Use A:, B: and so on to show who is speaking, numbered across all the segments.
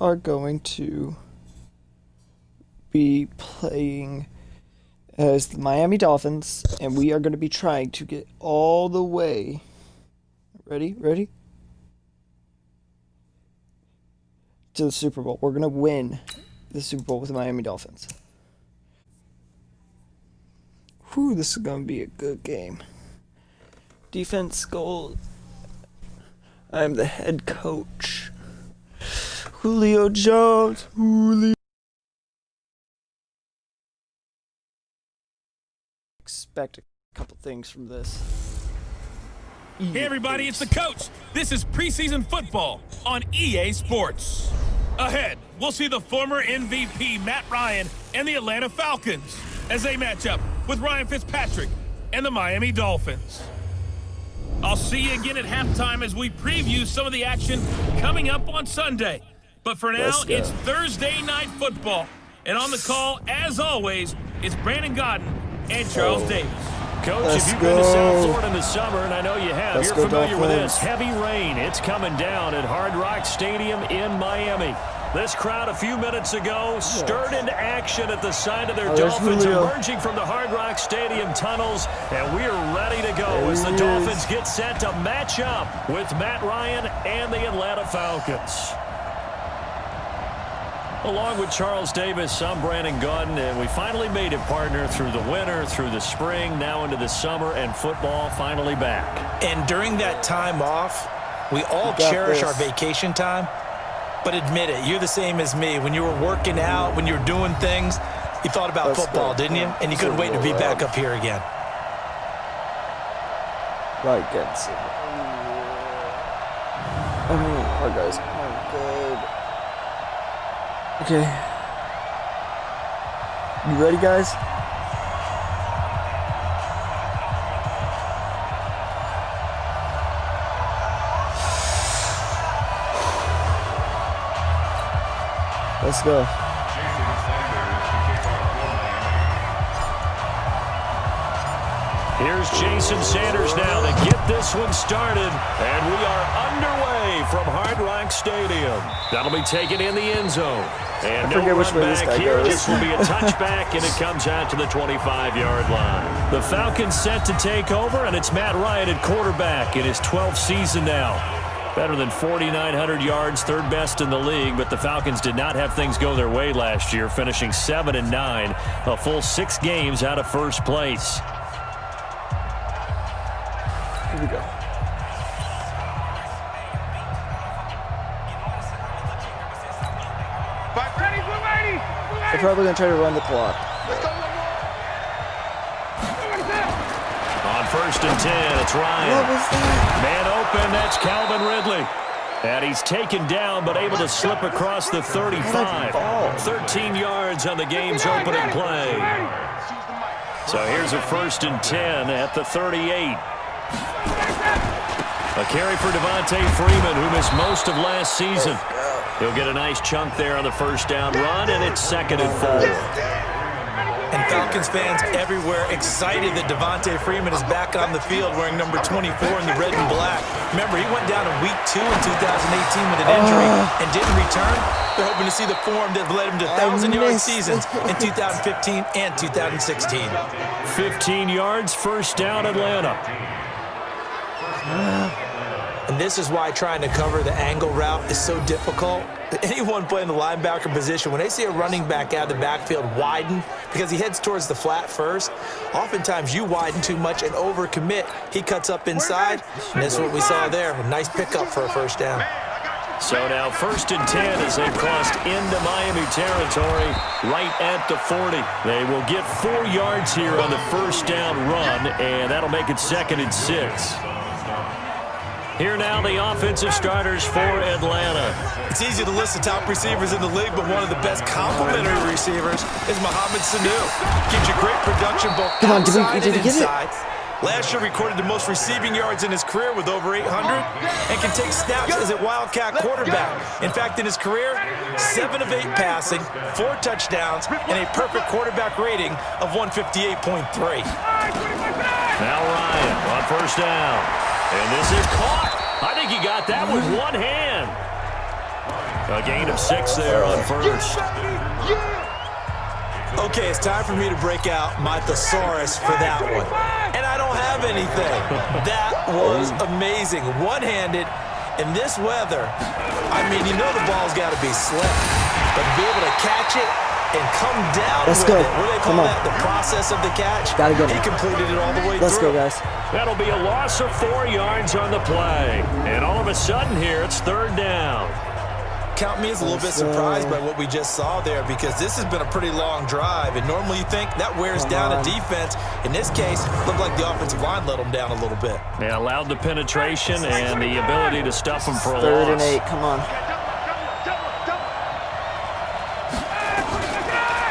A: are going to be playing as the Miami Dolphins, and we are going to be trying to get all the way. Ready? To the Super Bowl. We're going to win the Super Bowl with the Miami Dolphins. Whew, this is going to be a good game. Defense goal. I'm the head coach. Julio Jones. Expect a couple things from this.
B: Hey everybody, it's the coach. This is preseason football on EA Sports. Ahead, we'll see the former MVP Matt Ryan and the Atlanta Falcons as they match up with Ryan Fitzpatrick and the Miami Dolphins. I'll see you again at halftime as we preview some of the action coming up on Sunday. But for now, it's Thursday Night Football. And on the call, as always, is Brandon Godden and Charles Davis.
C: Coach, if you've been to South Florida in the summer, and I know you have, you're familiar with this. Heavy rain. It's coming down at Hard Rock Stadium in Miami. This crowd a few minutes ago stirred into action at the side of their Dolphins emerging from the Hard Rock Stadium tunnels, and we are ready to go as the Dolphins get set to match up with Matt Ryan and the Atlanta Falcons. Along with Charles Davis, I'm Brandon Godden, and we finally made it, partner, through the winter, through the spring, now into the summer, and football finally back.
D: And during that time off, we all cherish our vacation time. But admit it, you're the same as me. When you were working out, when you were doing things, you thought about football, didn't you? And you couldn't wait to be back up here again.
A: Right, gets it. I mean, our guys are good. Okay. You ready, guys? Let's go.
C: Here's Jason Sanders now to get this one started, and we are underway from Hard Rock Stadium. That'll be taken in the end zone. And no run back here. This will be a touchback, and it comes out to the 25-yard line. The Falcons set to take over, and it's Matt Ryan at quarterback in his 12th season now. Better than 4,900 yards, third best in the league, but the Falcons did not have things go their way last year, finishing 7-9, a full 6 games out of first place.
A: Here we go. They're probably going to try to run the clock.
C: On 1st and 10, it's Ryan.
A: What was that?
C: Man open, that's Calvin Ridley. And he's taken down, but able to slip across the 35. 13 yards on the game's opening play. So here's a 1st and 10 at the 38. A carry for Devontae Freeman, who missed most of last season. He'll get a nice chunk there on the first down run, and it's 2nd and 4.
D: And Falcons fans everywhere excited that Devontae Freeman is back on the field wearing number 24 in the red and black. Remember, he went down in week 2 in 2018 with an injury and didn't return. They're hoping to see the form that led him to 1,000-yard seasons in 2015 and 2016.
C: 15 yards, first down, Atlanta.
D: And this is why trying to cover the angle route is so difficult. Anyone playing the linebacker position, when they see a running back out of the backfield widen because he heads towards the flat first, oftentimes you widen too much and overcommit. He cuts up inside, and that's what we saw there. A nice pickup for a first down.
C: So now 1st and 10 as they crossed into Miami territory right at the 40. They will get 4 yards here on the first down run, and that'll make it 2nd and 6. Here now the offensive starters for Atlanta.
D: It's easy to list the top receivers in the league, but one of the best complementary receivers is Mohamed Sanu. Gives you great production both outside and inside. Last year recorded the most receiving yards in his career with over 800 and can take snaps as a Wildcat quarterback. In fact, in his career, 7 of 8 passing, 4 touchdowns, and a perfect quarterback rating of 158.3.
C: Now Ryan on first down. And this is caught. I think he got that with one hand. A gain of 6 there on first.
D: Okay, it's time for me to break out my thesaurus for that one. And I don't have anything. That was amazing. One-handed in this weather. I mean, you know the ball's got to be slick. But to be able to catch it and come down with it. What do they call that? The process of the catch?
A: Gotta get it.
D: He completed it all the way
A: Let's
D: through.
A: go, guys.
C: That'll be a loss of 4 yards on the play. And all of a sudden here, it's 3rd down.
D: Count me as a little bit surprised by what we just saw there, because this has been a pretty long drive, and normally you think that wears down a defense. In this case, looked like the offensive line let them down a little bit.
C: They allowed the penetration and the ability to stuff them for a
A: 3rd
C: loss.
A: and 8, come on.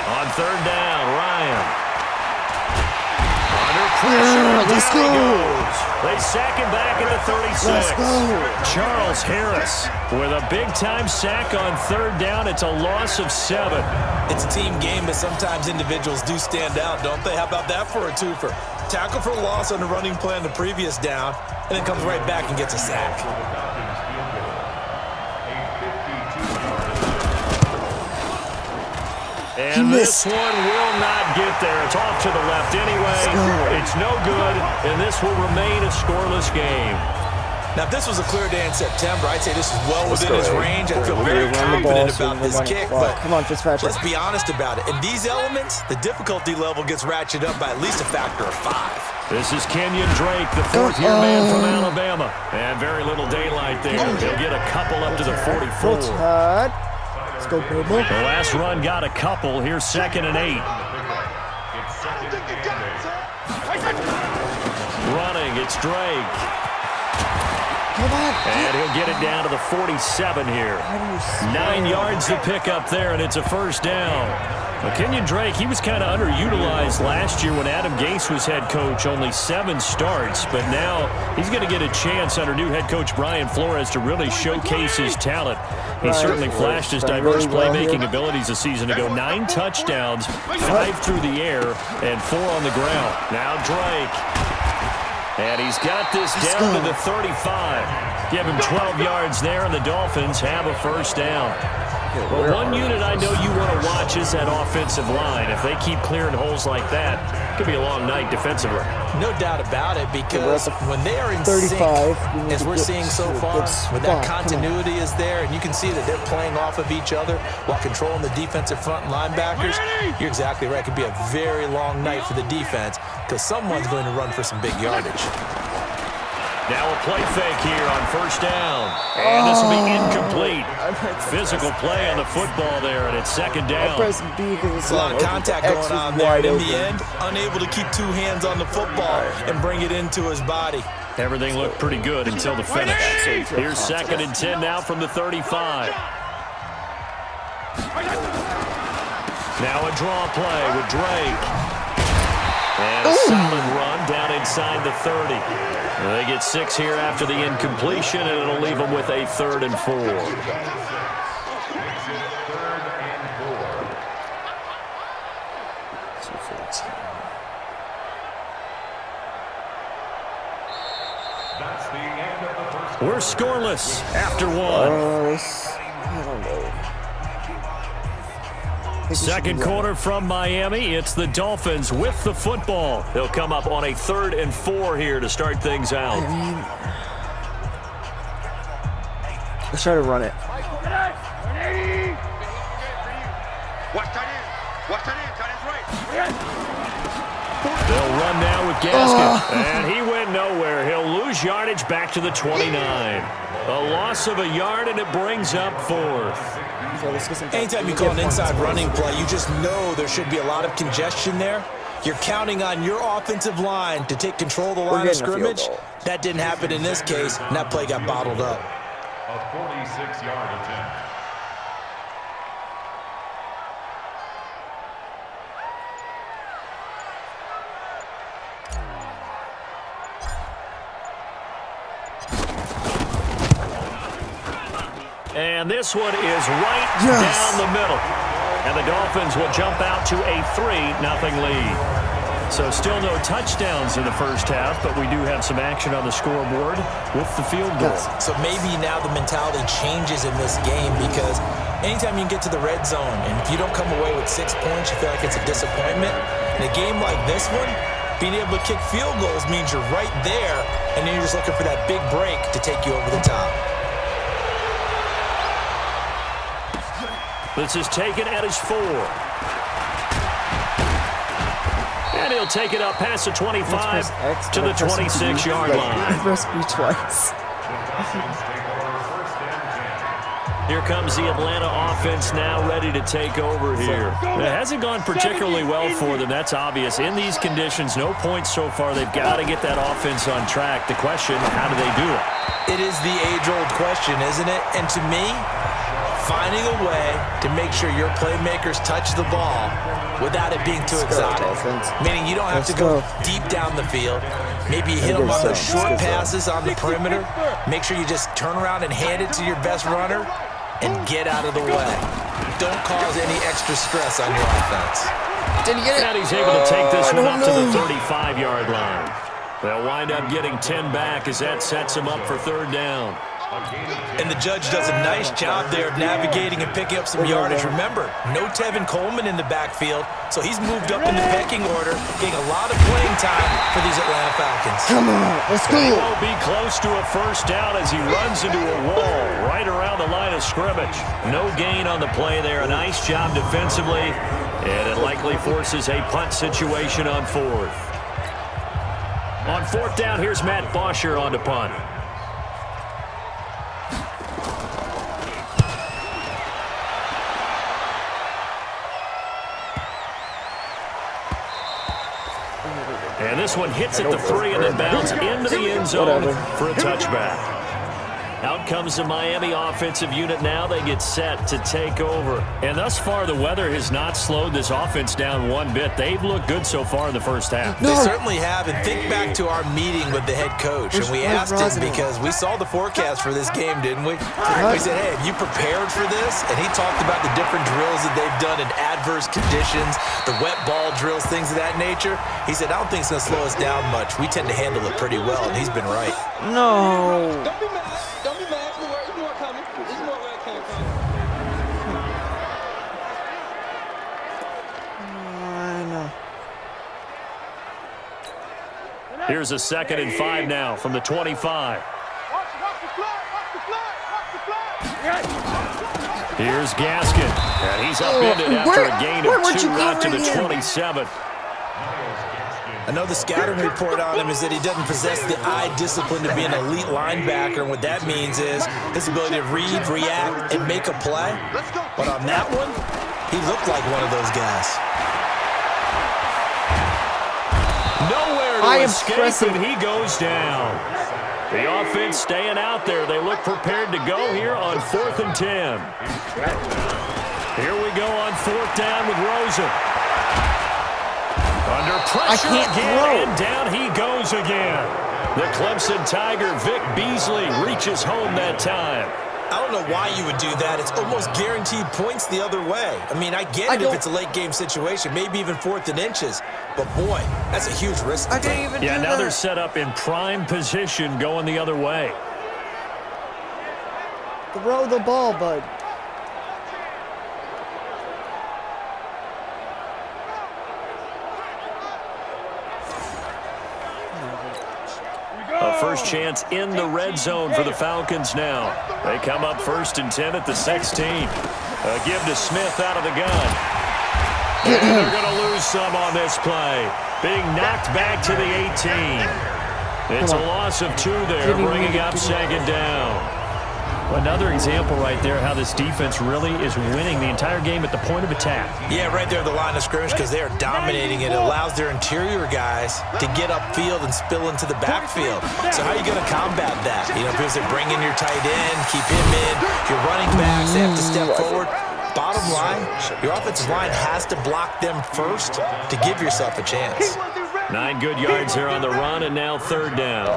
C: On 3rd down, Ryan. Under pressure.
A: Let's go.
C: They sack him back at the 36.
A: Let's go.
C: Charles Harris with a big-time sack on 3rd down. It's a loss of 7.
D: It's a team game, but sometimes individuals do stand out, don't they? How about that for a twofer? Tackle for a loss on the running play on the previous down, and then comes right back and gets a sack.
C: And this one will not get there. It's off to the left anyway. It's no good, and this will remain a scoreless game.
D: Now, if this was a clear day in September, I'd say this is well within his range. I feel very confident about this kick, but
A: come on, Fitzpatrick.
D: Let's be honest about it. In these elements, the difficulty level gets ratcheted up by at least a factor of 5.
C: This is Kenyon Drake, the 4th-year man from Alabama. And very little daylight there. He'll get a couple up to the 44.
A: Let's go, baby.
C: The last run got a couple. Here's 2nd and 8. Running, it's Drake.
A: Come on.
C: And he'll get it down to the 47 here. 9 yards to pick up there, and it's a 1st down. Well, Kenyon Drake, he was kind of underutilized last year when Adam Gase was head coach, only 7 starts. But now he's going to get a chance under new head coach Brian Flores to really showcase his talent. He certainly flashed his diverse playmaking abilities a season ago. 9 touchdowns, 5 through the air, and 4 on the ground. Now Drake. And he's got this down to the 35. Give him 12 yards there, and the Dolphins have a 1st down. Well, one unit I know you want to watch is that offensive line. If they keep clearing holes like that, it could be a long night defensively.
D: No doubt about it, because when they are in
A: 35,
D: sync, as we're seeing so far, when that continuity is there, and you can see that they're playing off of each other while controlling the defensive front linebackers, you're exactly right. It could be a very long night for the defense, because someone's going to run for some big yardage.
C: Now a play fake here on 1st down. And this will be incomplete. Physical play on the football there, and it's 2nd down.
A: I press B because it's
D: a lot of contact going on there. And in the end, unable to keep 2 hands on the football and bring it into his body.
C: Everything looked pretty good until the finish. Here's 2nd and 10 now from the 35. Now a draw play with Drake. And a solid run down inside the 30. They get 6 here after the incompletion, and it'll leave them with a 3rd and 4. We're scoreless after 1.
A: I don't know.
C: 2nd quarter from Miami. It's the Dolphins with the football. They'll come up on a 3rd and 4 here to start things out.
A: Let's try to run it.
C: They'll run now with Gaskin. And he went nowhere. He'll lose yardage back to the 29. A loss of a yard, and it brings up 4th.
D: Anytime you call an inside running play, you just know there should be a lot of congestion there. You're counting on your offensive line to take control of the line of scrimmage. That didn't happen in this case, and that play got bottled up.
E: A 46-yard attempt.
C: And this one is right down the middle. And the Dolphins will jump out to a 3-0 lead. So still no touchdowns in the first half, but we do have some action on the scoreboard with the field goal.
D: So maybe now the mentality changes in this game because anytime you can get to the red zone and if you don't come away with 6 points, you feel like it's a disappointment. In a game like this one, being able to kick field goals means you're right there, and then you're just looking for that big break to take you over the top.
C: This is taken at his 4. And he'll take it up past the 25 to the 26-yard line.
A: Press B twice.
C: Here comes the Atlanta offense now ready to take over here. It hasn't gone particularly well for them. That's obvious. In these conditions, no points so far. They've got to get that offense on track. The question, how do they do it?
D: It is the age-old question, isn't it? And to me, finding a way to make sure your playmakers touch the ball without it being too exotic. Meaning you don't have to go deep down the field. Maybe you hit them on those short passes on the perimeter. Make sure you just turn around and hand it to your best runner and get out of the way. Don't cause any extra stress on your offense.
A: Did he get it?
C: And he's able to take this one up to the 35-yard line. They'll wind up getting 10 back as that sets them up for third down.
D: And the judge does a nice job there of navigating and picking up some yardage. Remember, no Tevin Coleman in the backfield, so he's moved up in the pecking order, getting a lot of playing time for these Atlanta Falcons.
A: Come on, let's go.
C: He will be close to a first down as he runs into a wall right around the line of scrimmage. No gain on the play there. A nice job defensively, and it likely forces a punt situation on fourth. On fourth down, here's Matt Bosher on to punt. And this one hits at the 3 and then bounds into the end zone for a touchback. Out comes the Miami offensive unit now. They get set to take over. And thus far, the weather has not slowed this offense down one bit. They've looked good so far in the first half.
D: They certainly have. And think back to our meeting with the head coach. And we asked him because we saw the forecast for this game, didn't we? We said, hey, have you prepared for this? And he talked about the different drills that they've done in adverse conditions, the wet ball drills, things of that nature. He said, I don't think it's going to slow us down much. We tend to handle it pretty well, and he's been right.
A: No.
F: Don't be mad. Don't be mad. There's more coming. There's more where it came from.
A: I know.
C: Here's a 2nd and 5 now from the 25. Here's Gaskin. And he's upended after a gain of 2 out to the 27.
D: I know the scouting report on him is that he doesn't possess the eye discipline to be an elite linebacker, and what that means is his ability to read, react, and make a play. But on that one, he looked like one of those guys.
C: Nowhere to escape, and he goes down. The offense staying out there. They look prepared to go here on 4th and 10. Here we go on 4th down with Rosen. Under pressure again, and down he goes again. The Clemson Tiger, Vic Beasley, reaches home that time.
D: I don't know why you would do that. It's almost guaranteed points the other way. I mean, I get it if it's a late-game situation, maybe even 4th and inches. But, boy, that's a huge risk to take.
C: Yeah, now they're set up in prime position going the other way.
A: Throw the ball, bud.
C: A first chance in the red zone for the Falcons now. They come up 1st and 10 at the 16. A give to Smith out of the gun. And they're going to lose some on this play. Being knocked back to the 18. It's a loss of 2 there, bringing up 2nd down. Another example right there how this defense really is winning the entire game at the point of attack.
D: Yeah, right there at the line of scrimmage because they are dominating it. It allows their interior guys to get upfield and spill into the backfield. So how are you going to combat that? You know, because they bring in your tight end, keep him in. Your running backs, they have to step forward. Bottom line, your offensive line has to block them first to give yourself a chance.
C: 9 good yards there on the run, and now 3rd down.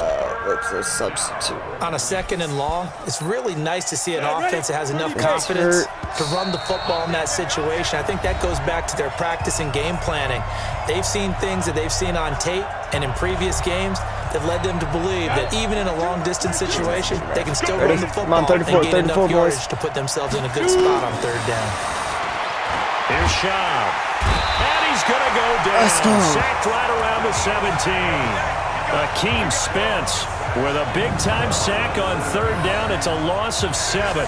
A: Let's a substitute.
D: On a 2nd and long, it's really nice to see an offense that has enough confidence to run the football in that situation. I think that goes back to their practice and game planning. They've seen things that they've seen on tape and in previous games that led them to believe that even in a long-distance situation, they can still run the football and gain enough yardage to put themselves in a good spot on 3rd down.
C: Here's Schaub. And he's going to go down. Sacked right around the 17. Akeem Spence with a big-time sack on 3rd down. It's a loss of 7.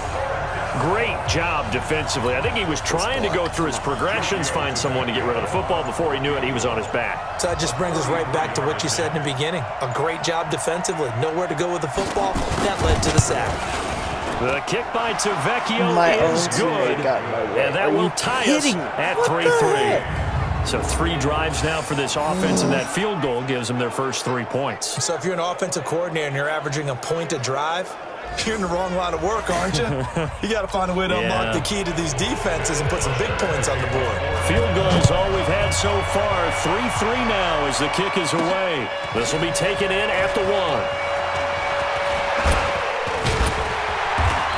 C: Great job defensively. I think he was trying to go through his progressions, find someone to get rid of the football. Before he knew it, he was on his back.
D: So that just brings us right back to what you said in the beginning. A great job defensively. Nowhere to go with the football. That led to the sack.
C: The kick by Tavecchio is good, and that will tie us at 3-3. So 3 drives now for this offense, and that field goal gives them their first 3 points.
D: So if you're an offensive coordinator and you're averaging a point a drive, you're in the wrong line of work, aren't you? You got to find a way to unlock the key to these defenses and put some big points on the board.
C: Field goals all we've had so far. 3-3 now as the kick is away. This will be taken in at the 1.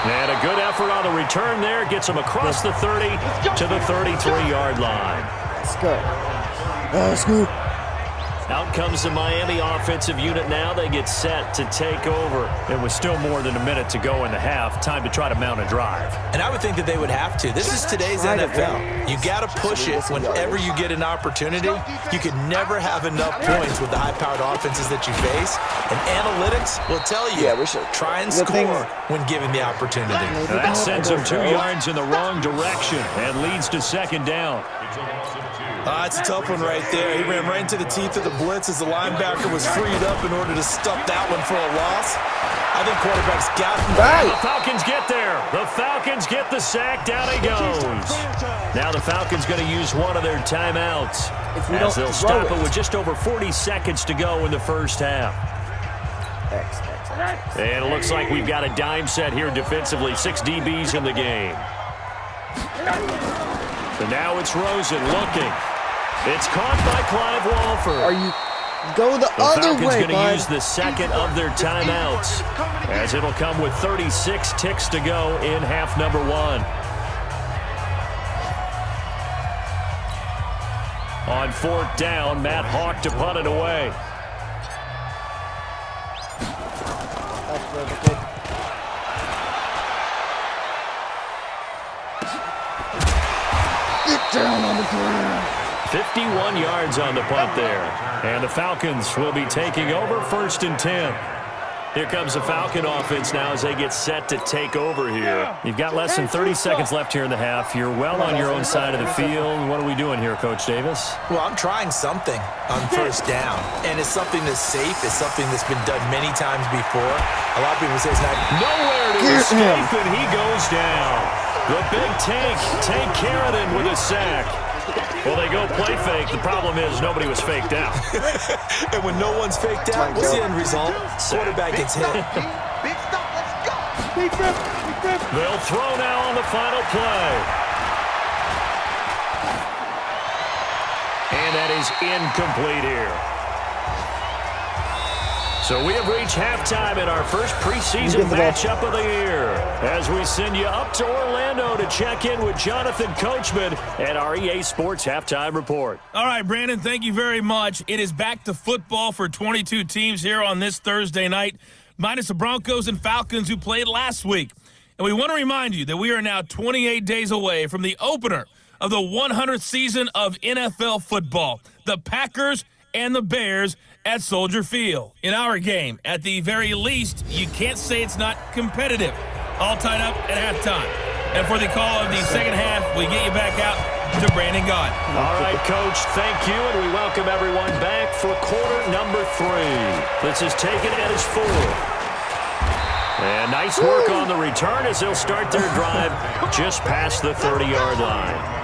C: And a good effort on the return there. Gets him across the 30 to the 33-yard line.
A: Let's go. Let's go.
C: Out comes the Miami offensive unit now. They get set to take over. It was still more than a minute to go in the half. Time to try to mount a drive.
D: And I would think that they would have to. This is today's NFL. You got to push it whenever you get an opportunity. You can never have enough points with the high-powered offenses that you face. And analytics will tell you, try and score when given the opportunity.
C: That sends him 2 yards in the wrong direction and leads to 2nd down.
D: It's a tough one right there. He ran right into the teeth of the blitz as the linebacker was freed up in order to stuff that one for a loss. I think quarterback's got him.
C: The Falcons get there. The Falcons get the sack. Down he goes. Now the Falcons going to use one of their timeouts as they'll stop it with just over 40 seconds to go in the first half. And it looks like we've got a dime set here defensively. 6 DBs in the game. So now it's Rosen looking. It's caught by Clive Walford.
A: Go the other way,
C: Falcons going to use the second of their timeouts as it'll come with 36 ticks to go in half number 1. On 4th down, Matt Hawk to punt it away.
A: Get down on the ground.
C: 51 yards on the punt there. And the Falcons will be taking over 1st and 10. Here comes the Falcon offense now as they get set to take over here. You've got less than 30 seconds left here in the half. You're well on your own side of the field. What are we doing here, Coach Davis?
D: Well, I'm trying something on 1st down. And it's something that's safe. It's something that's been done many times before. A lot of people say it's not.
C: Nowhere to escape, and he goes down. The big Tank Carradine with a sack. Well, they go play fake. The problem is nobody was faked out.
D: And when no one's faked out, what's the end result? Quarterback gets hit.
F: Big stop, let's go.
C: They'll throw now on the final play. And that is incomplete here. So we have reached halftime in our first preseason matchup of the year as we send you up to Orlando to check in with Jonathan Coachman at our EA Sports Halftime Report.
B: All right, Brandon, thank you very much. It is back to football for 22 teams here on this Thursday night, minus the Broncos and Falcons who played last week. And we want to remind you that we are now 28 days away from the opener of the 100th season of NFL football. The Packers and the Bears at Soldier Field. In our game, at the very least, you can't say it's not competitive. All tied up at halftime. And for the call of the second half, we get you back out to Brandon Gott.
C: All right, Coach, thank you, and we welcome everyone back for quarter number 3. This is taken at its 4. And nice work on the return as they'll start their drive just past the 30-yard line.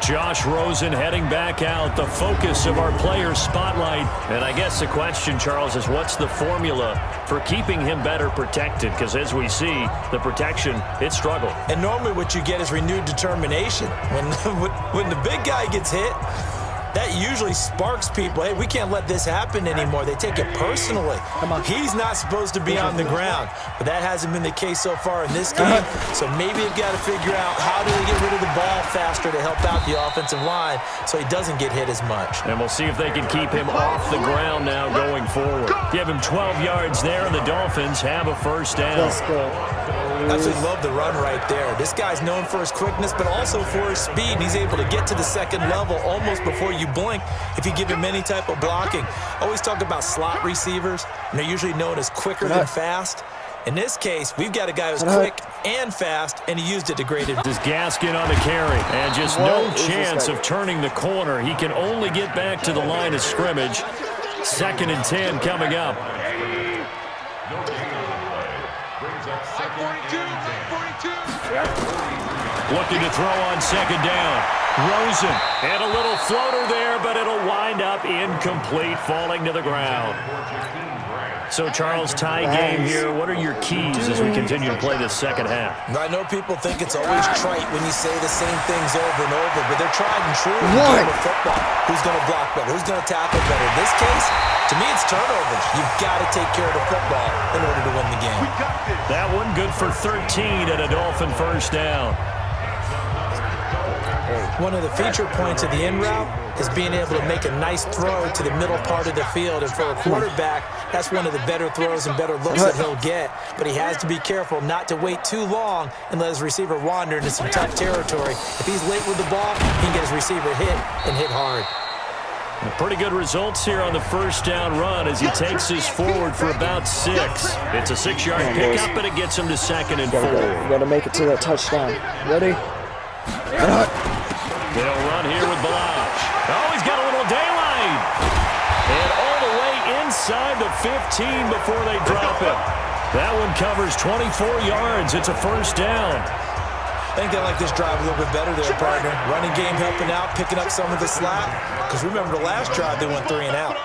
C: Josh Rosen heading back out, the focus of our player spotlight. And I guess the question, Charles, is what's the formula for keeping him better protected? Because as we see, the protection, it struggled.
D: And normally what you get is renewed determination. When the big guy gets hit, that usually sparks people. Hey, we can't let this happen anymore. They take it personally.
A: Come on.
D: He's not supposed to be on the ground, but that hasn't been the case so far in this game. So maybe they've got to figure out how do they get rid of the ball faster to help out the offensive line so he doesn't get hit as much.
C: And we'll see if they can keep him off the ground now going forward. Give him 12 yards there, and the Dolphins have a first down.
A: Let's go.
D: Absolutely love the run right there. This guy's known for his quickness, but also for his speed. And he's able to get to the second level almost before you blink if you give him any type of blocking. Always talk about slot receivers, and they're usually known as quicker than fast. In this case, we've got a guy who's quick and fast, and he used it to great advantage.
C: This Gaskin on the carry, and just no chance of turning the corner. He can only get back to the line of scrimmage. 2nd and 10 coming up. Looking to throw on 2nd down. Rosen, and a little floater there, but it'll wind up incomplete, falling to the ground. So, Charles, tie game here. What are your keys as we continue to play this second half?
D: I know people think it's always trite when you say the same things over and over, but they're tried and true in the game of football. Who's going to block better? Who's going to tackle better? In this case, to me, it's turnovers. You've got to take care of the football in order to win the game.
C: That one good for 13 and a Dolphin first down.
D: One of the feature points of the in route is being able to make a nice throw to the middle part of the field. And for a quarterback, that's one of the better throws and better looks that he'll get. But he has to be careful not to wait too long and let his receiver wander into some tough territory. If he's late with the ball, he can get his receiver hit and hit hard.
C: Pretty good results here on the first down run as he takes us forward for about 6. It's a 6-yard pickup, and it gets him to 2nd and 4.
A: We got to make it to that touchdown. Ready?
C: They'll run here with Balaj. Oh, he's got a little daylight. And all the way inside the 15 before they drop it. That one covers 24 yards. It's a first down.
D: I think they like this drive a little bit better there, partner. Running game helping out, picking up some of the slack. Because remember the last drive, they went 3 and out.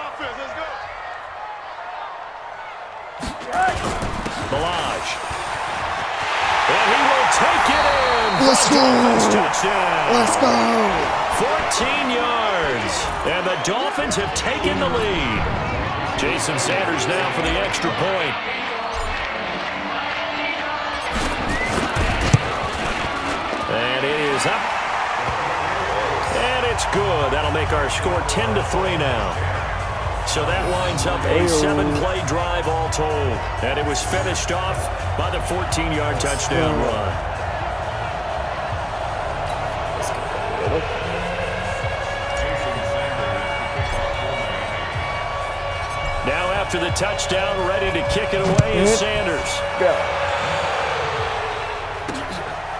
C: Balaj. And he will take it in.
A: Let's go.
C: Touchdown.
A: Let's go.
C: 14 yards. And the Dolphins have taken the lead. Jason Sanders now for the extra point. And it is up. And it's good. That'll make our score 10-3 now. So that winds up a 7-play drive all told. And it was finished off by the 14-yard touchdown run. Now after the touchdown, ready to kick it away is Sanders.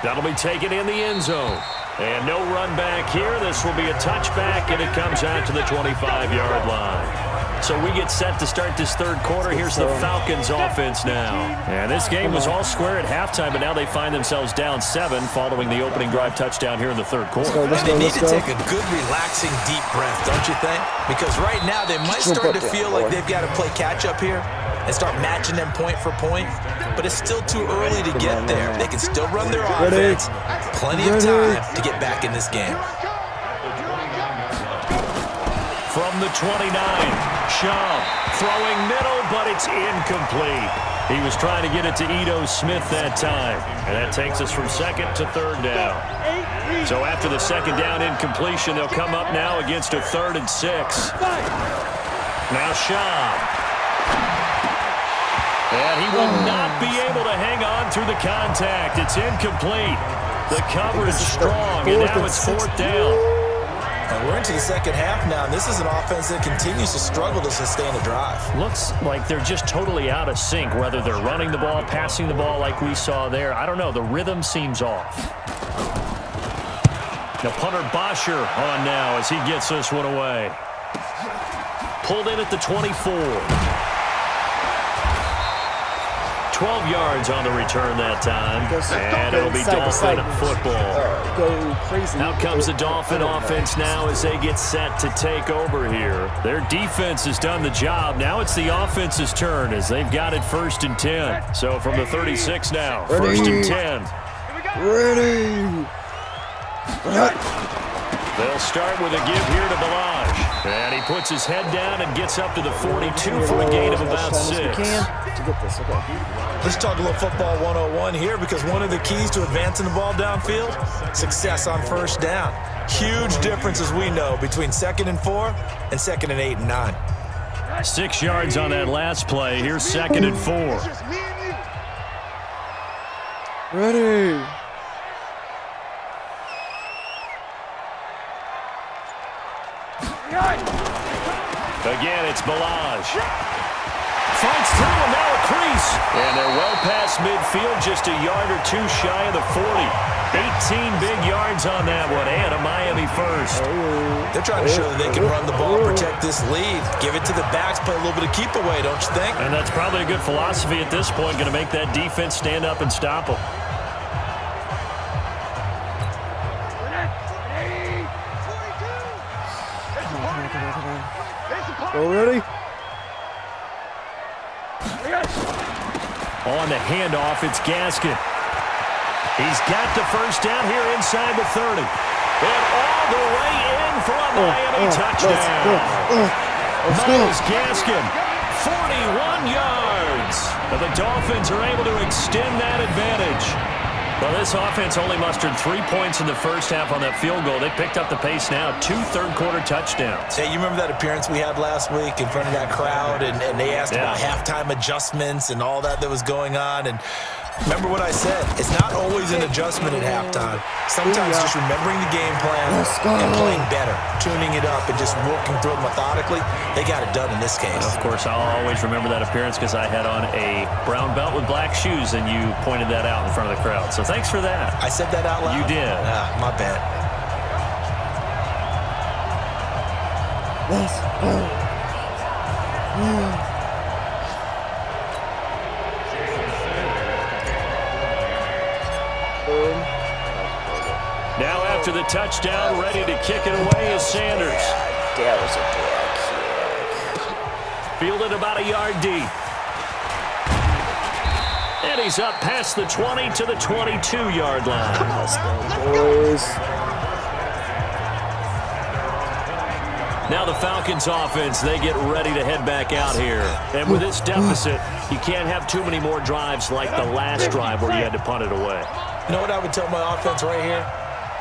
C: That'll be taken in the end zone. And no run back here. This will be a touchback, and it comes out to the 25-yard line. So we get set to start this third quarter. Here's the Falcons offense now. And this game was all square at halftime, but now they find themselves down 7 following the opening drive touchdown here in the third quarter.
D: And they need to take a good, relaxing, deep breath, don't you think? Because right now they might start to feel like they've got to play catch-up here and start matching them point for point. But it's still too early to get there. They can still run their offense. Plenty of time to get back in this game.
C: From the 29, Schaub throwing middle, but it's incomplete. He was trying to get it to Ito Smith that time. And that takes us from 2nd to 3rd down. So after the 2nd down incompletion, they'll come up now against a 3rd and 6. Now Schaub. And he will not be able to hang on through the contact. It's incomplete. The coverage strong, and now it's 4th down.
D: And we're into the second half now, and this is an offense that continues to struggle to sustain a drive.
C: Looks like they're just totally out of sync, whether they're running the ball, passing the ball like we saw there. I don't know. The rhythm seems off. Now punter Bosher on now as he gets this one away. Pulled in at the 24. 12 yards on the return that time, and it'll be Dolphin football.
A: Go crazy.
C: Out comes the Dolphin offense now as they get set to take over here. Their defense has done the job. Now it's the offense's turn as they've got it 1st and 10. So from the 36 now, 1st and 10.
A: Ready.
C: They'll start with a give here to Balaj. And he puts his head down and gets up to the 42 for a gain of about 6.
D: Let's talk a little football 101 here, because one of the keys to advancing the ball downfield, success on first down. Huge difference, as we know, between 2nd and 4 and 2nd and 8 and 9.
C: 6 yards on that last play. Here's 2nd and 4.
A: Ready.
C: Again, it's Balaj. Fights through and now a crease. And they're well past midfield, just a yard or 2 shy of the 40. 18 big yards on that one, and a Miami first.
D: They're trying to show that they can run the ball and protect this lead. Give it to the backs, play a little bit of keep away, don't you think?
C: And that's probably a good philosophy at this point, going to make that defense stand up and stop them.
A: Already?
C: On the handoff, it's Gaskin. He's got the first down here inside the 30. And all the way in for a Miami touchdown. Myles Gaskin, 41 yards. And the Dolphins are able to extend that advantage. Well, this offense only mustered 3 points in the first half on that field goal. They picked up the pace now, 2 third-quarter touchdowns.
D: Hey, you remember that appearance we had last week in front of that crowd, and they asked about halftime adjustments and all that was going on, and remember what I said. It's not always an adjustment at halftime. Sometimes just remembering the game plan and playing better, tuning it up, and just working through it methodically. They got it done in this case.
C: Of course, I'll always remember that appearance because I had on a brown belt with black shoes, and you pointed that out in front of the crowd. So thanks for that.
D: I said that out loud?
C: You did.
D: My bad.
A: Let's go.
C: Now after the touchdown, ready to kick it away is Sanders.
A: That was a black kick.
C: Fielded about a yard deep. And he's up past the 20 to the 22-yard line.
A: Let's go, boys.
C: Now the Falcons offense, they get ready to head back out here. And with this deficit, you can't have too many more drives like the last drive where you had to punt it away.
D: You know what I would tell my offense right here?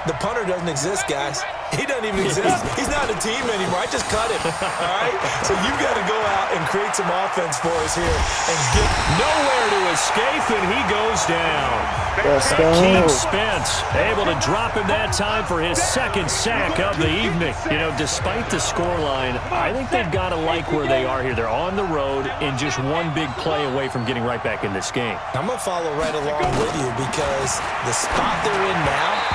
D: The punter doesn't exist, guys. He doesn't even exist. He's not a team anymore. I just cut him, all right? So you've got to go out and create some offense for us here and get
C: nowhere to escape, and he goes down.
A: Let's go.
C: Keith Spence able to drop him that time for his 2nd sack of the evening. You know, despite the scoreline, I think they've got to like where they are here. They're on the road and just one big play away from getting right back in this game.
D: I'm going to follow right along with you because the spot they're in now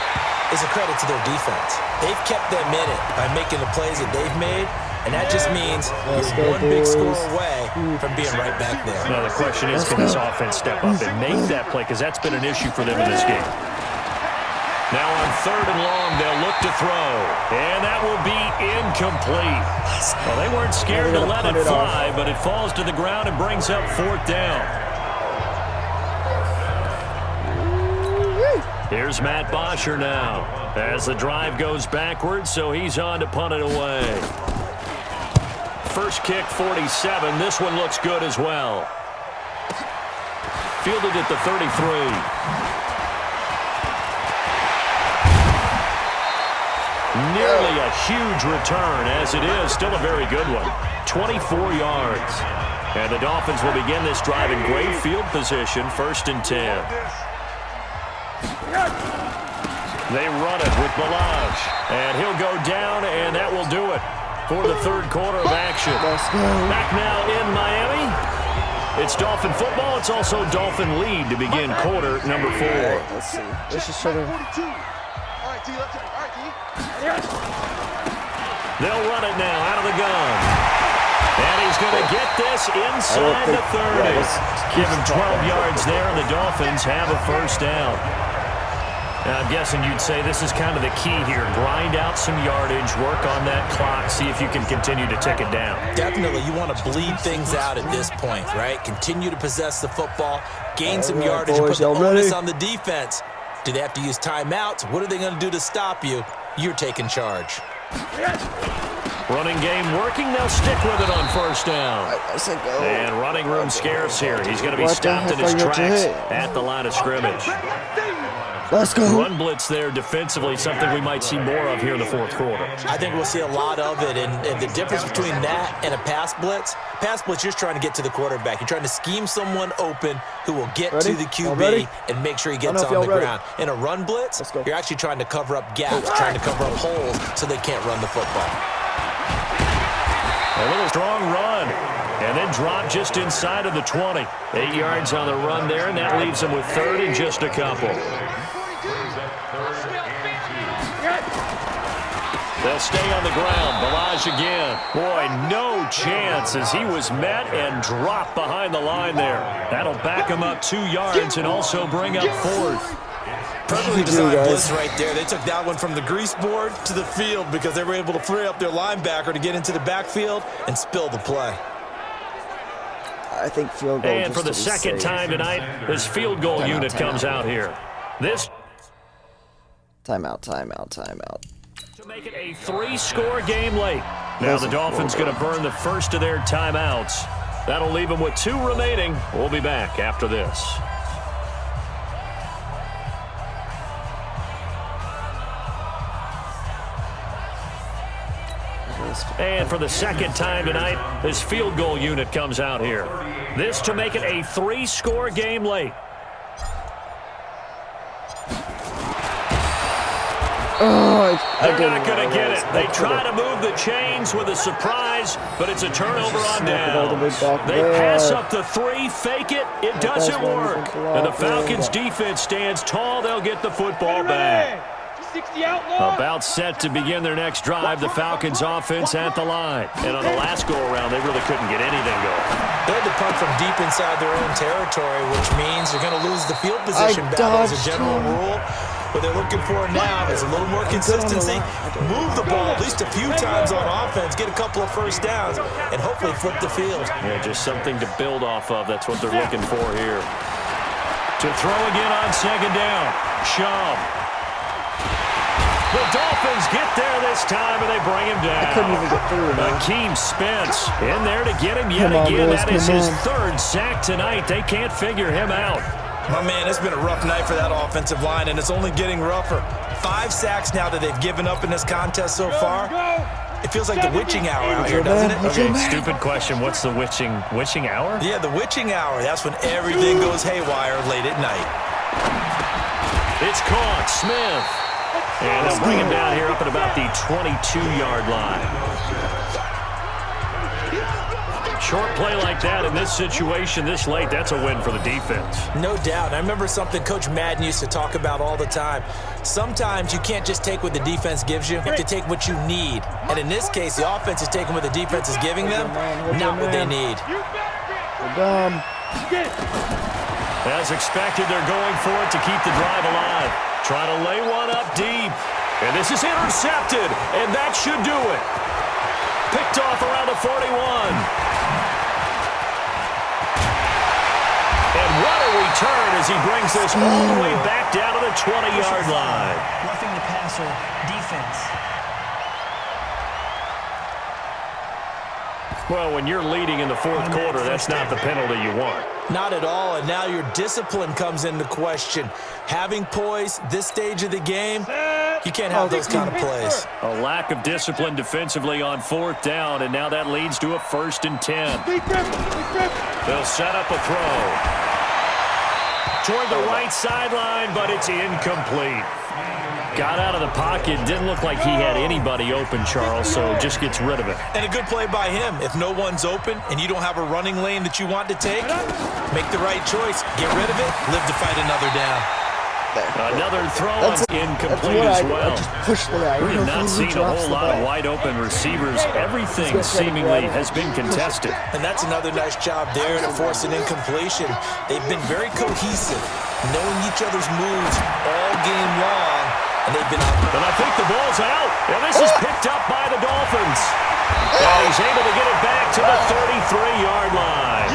D: is a credit to their defense. They've kept them in it by making the plays that they've made, and that just means you're one big score away from being right back there.
C: Now the question is, can this offense step up and make that play? Because that's been an issue for them in this game. Now on 3rd and long, they'll look to throw, and that will be incomplete. Well, they weren't scared to let it fly, but it falls to the ground and brings up 4th down. Here's Matt Bosher now as the drive goes backwards, so he's on to punt it away. First kick, 47. This one looks good as well. Fielded at the 33. Nearly a huge return, as it is. Still a very good one. 24 yards. And the Dolphins will begin this drive in great field position, 1st and 10. They run it with Balaj, and he'll go down, and that will do it for the 3rd quarter of action. Back now in Miami. It's Dolphin football. It's also Dolphin lead to begin quarter number 4.
A: Let's see. Let's just try to...
C: They'll run it now out of the gun. And he's going to get this inside the 30. Give him 12 yards there, and the Dolphins have a 1st down. Now, I'm guessing you'd say this is kind of the key here. Grind out some yardage, work on that clock, see if you can continue to tick it down.
D: Definitely. You want to bleed things out at this point, right? Continue to possess the football, gain some yardage, and put the onus on the defense. Do they have to use timeouts? What are they going to do to stop you? you're taking charge.
C: Running game working. They'll stick with it on first down.
A: I said go.
C: And running room scarce here. He's going to be stopped in his tracks at the line of scrimmage.
A: Let's go.
C: Run blitz there defensively, something we might see more of here in the fourth quarter.
D: I think we'll see a lot of it, and the difference between that and a pass blitz, you're just trying to get to the quarterback. You're trying to scheme someone open who will get to the QB and make sure he gets on the ground. In a run blitz, you're actually trying to cover up gaps, trying to cover up holes so they can't run the football.
C: A little strong run, and then drop just inside of the 20. 8 yards on the run there, and that leaves them with third and just a couple. They'll stay on the ground. Balaj again. Boy, no chance as he was met and dropped behind the line there. That'll back him up 2 yards and also bring up fourth.
D: Perfectly designed blitz right there. They took that one from the grease board to the field because they were able to free up their linebacker to get into the backfield and spill the play.
A: I think field goal.
C: And for the second time tonight, this field goal unit comes out here. This
A: timeout.
C: to make it a 3-score game late. Now the Dolphins going to burn the first of their timeouts. That'll leave them with 2 remaining. We'll be back after this. And for the second time tonight, this field goal unit comes out here. This to make it a 3-score game late. They're not going to get it. They try to move the chains with a surprise, but it's a turnover on downs. They pass up the 3, fake it. It doesn't work. And the Falcons' defense stands tall. They'll get the football back. About set to begin their next drive, the Falcons offense at the line. And on the last go-around, they really couldn't get anything going.
D: They had to punt from deep inside their own territory, which means they're going to lose the field position battle as a general rule. What they're looking for now is a little more consistency, move the ball at least a few times on offense, get a couple of first downs, and hopefully flip the field.
C: Yeah, just something to build off of. That's what they're looking for here. To throw again on second down. Schaub. The Dolphins get there this time, and they bring him down.
A: I couldn't even get through, man.
C: Akeem Spence in there to get him yet again. That is his 3rd sack tonight. They can't figure him out.
D: My man, it's been a rough night for that offensive line, and it's only getting rougher. 5 sacks now that they've given up in this contest so far. It feels like the witching hour out here, doesn't it?
C: Okay, stupid question. What's the witching hour?
D: Yeah, the witching hour. That's when everything goes haywire late at night.
C: It's caught. Smith. And they'll bring him down here up at about the 22-yard line. Short play like that in this situation this late, that's a win for the defense.
D: No doubt. I remember something Coach Madden used to talk about all the time. Sometimes you can't just take what the defense gives you. You have to take what you need. And in this case, the offense is taking what the defense is giving them, not what they need.
C: As expected, they're going for it to keep the drive alive. Trying to lay one up deep. And this is intercepted, and that should do it. Picked off around the 41. And what a return as he brings this all the way back down to the 20-yard line.
G: Roughing the passer defense.
C: Well, when you're leading in the fourth quarter, that's not the penalty you want.
D: Not at all, and now your discipline comes into question. Having poise this stage of the game, you can't have those kind of plays.
C: A lack of discipline defensively on 4th down, and now that leads to a 1st and 10. They'll set up a throw. Toward the right sideline, but it's incomplete. Got out of the pocket. Didn't look like he had anybody open, Charles, so just gets rid of it.
D: And a good play by him. If no one's open and you don't have a running lane that you want to take, make the right choice. Get rid of it. Live to fight another down.
C: Another throw incomplete as well. We have not seen a whole lot of wide-open receivers. Everything seemingly has been contested.
D: And that's another nice job there to force an incompletion. They've been very cohesive, knowing each other's moves all game long. And they've been out.
C: And I think the ball's out. And this is picked up by the Dolphins. And he's able to get it back to the 33-yard line.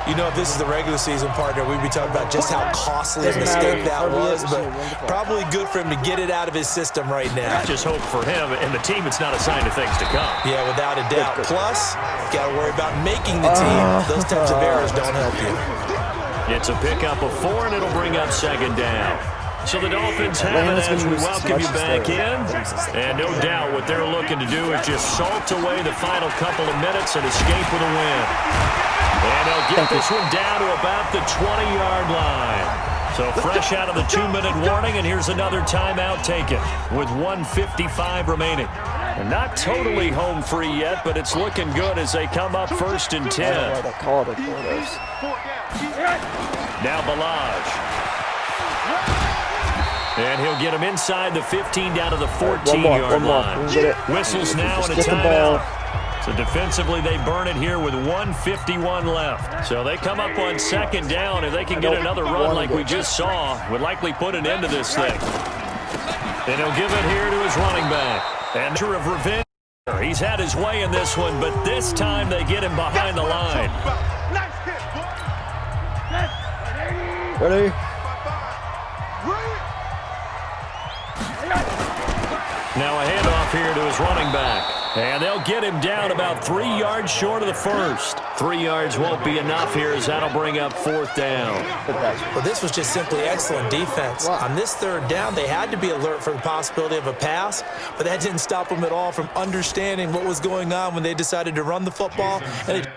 D: You You know, if this is the regular season, partner, we'd be talking about just how costly a mistake that was, but probably good for him to get it out of his system right now.
C: I just hope for him and the team it's not a sign of things to come.
D: Yeah, without a doubt. Plus, got to worry about making the team. Those types of errors don't help you.
C: It's a pickup of 4, and it'll bring up second down. So the Dolphins have it as we welcome you back in. And no doubt what they're looking to do is just salt away the final couple of minutes and escape with a win. And they'll get this one down to about the 20-yard line. So fresh out of the 2-minute warning, and here's another timeout taken with 1:55 remaining. And not totally home free yet, but it's looking good as they come up 1st and 10. Now Balaj. And he'll get him inside the 15 down to the 14-yard line. Whistles now and a timeout. So defensively, they burn it here with 1:51 left. So they come up on second down. If they can get another run like we just saw, would likely put an end to this thing. And he'll give it here to his running back. And of revenge. He's had his way in this one, but this time they get him behind the line.
A: Ready?
C: Now a handoff here to his running back. And they'll get him down about 3 yards short of the first. 3 yards won't be enough here as that'll bring up 4th down.
D: Well, this was just simply excellent defense. On this 3rd down, they had to be alert for the possibility of a pass, but that didn't stop them at all from understanding what was going on when they decided to run the football. And it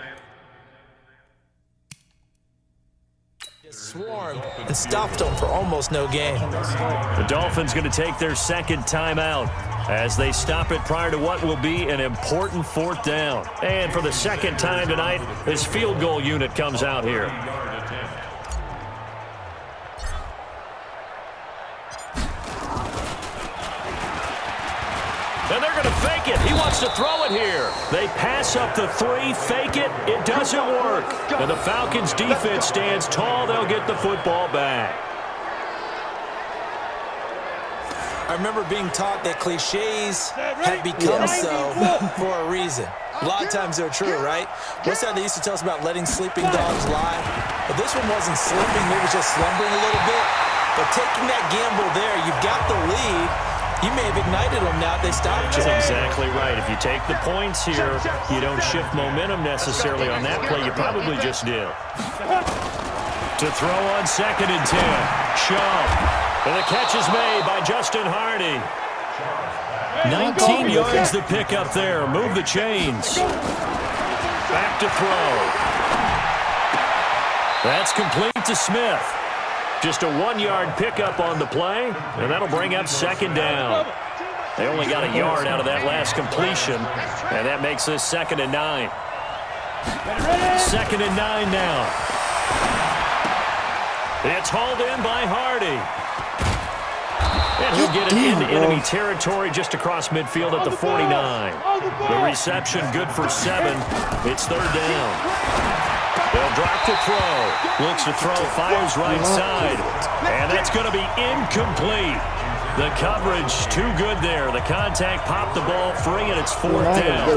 D: swarmed and stopped them for almost no gain.
C: The Dolphins going to take their second timeout as they stop it prior to what will be an important 4th down. And for the second time tonight, his field goal unit comes out here. And they're going to fake it. He wants to throw it here. They pass up the 3, fake it. It doesn't work. And the Falcons defense stands tall. They'll get the football back.
D: I remember being taught that cliches had become so for a reason. A lot of times they're true, right? What's that they used to tell us about letting sleeping dogs lie? But this one wasn't sleeping. It was just slumbering a little bit. But taking that gamble there, you've got the lead. You may have ignited them now if they stopped you.
C: That's exactly right. If you take the points here, you don't shift momentum necessarily on that play. You probably just did. To throw on 2nd and 10. Chubb. And the catch is made by Justin Hardy. 19 yards to pick up there. Move the chains. Back to throw. That's complete to Smith. Just a 1-yard pickup on the play, and that'll bring up 2nd down. They only got a yard out of that last completion, and that makes this 2nd and 9. 2nd and 9 now. It's hauled in by Hardy. And he'll get it into enemy territory just across midfield at the 49. The reception good for 7. It's 3rd down. They'll drop to throw. Looks to throw, fires right side. And that's going to be incomplete. The coverage too good there. The contact popped the ball free, and it's 4th down.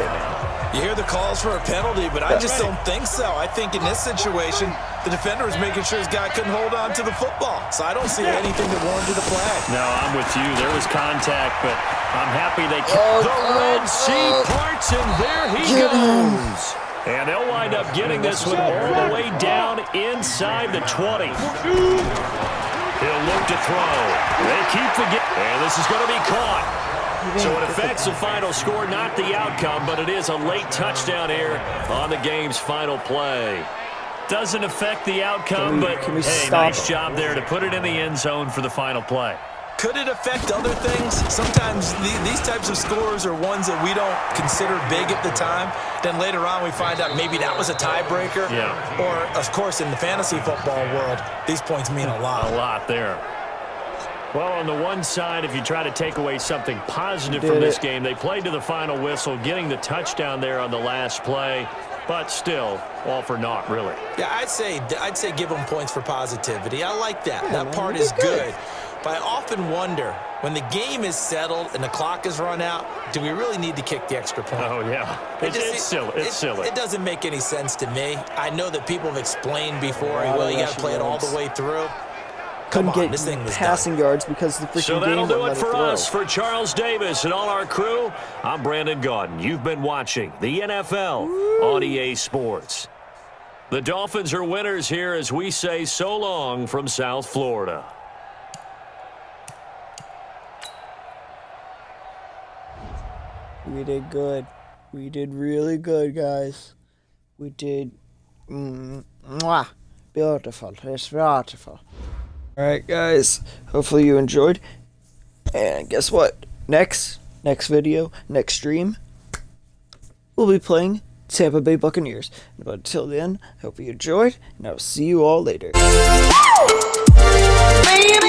D: You hear the calls for a penalty, but I just don't think so. I think in this situation, the defender was making sure his guy couldn't hold on to the football. So I don't see anything that warranted a flag.
C: No, I'm with you. There was contact, but I'm happy they kept the Red Sea parts, and there he goes. And they'll wind up getting this one all the way down inside the 20. He'll look to throw. They keep the game, and this is going to be caught. So it affects the final score, not the outcome, but it is a late touchdown error on the game's final play. Doesn't affect the outcome, but hey, nice job there to put it in the end zone for the final play.
D: Could it affect other things? Sometimes these types of scores are ones that we don't consider big at the time. Then later on we find out maybe that was a tiebreaker.
C: Yeah.
D: Or, of course, in the fantasy football world, these points mean a lot.
C: A lot there. Well, on the one side, if you try to take away something positive from this game, they played to the final whistle, getting the touchdown there on the last play, but still, all for naught, really.
D: Yeah, I'd say give them points for positivity. I like that. That part is good. But I often wonder, when the game is settled and the clock is run out, do we really need to kick the extra point?
C: Oh, yeah. It's silly. It's silly.
D: It doesn't make any sense to me. I know that people have explained before, well, you got to play it all the way through.
A: Couldn't get passing yards because the freaking game wouldn't let it throw. So that'll do it for us. For Charles Davis and all our crew, I'm Brandon Gaudin. You've been watching the NFL on EA Sports. The Dolphins are winners here as we say so long from South Florida. We did good. We did really good, guys. We did beautiful. It's beautiful. Alright, guys. Hopefully you enjoyed. And guess what? Next video, next stream, we'll be playing Tampa Bay Buccaneers. But until then, I hope you enjoyed, and I'll see you all later. Baby.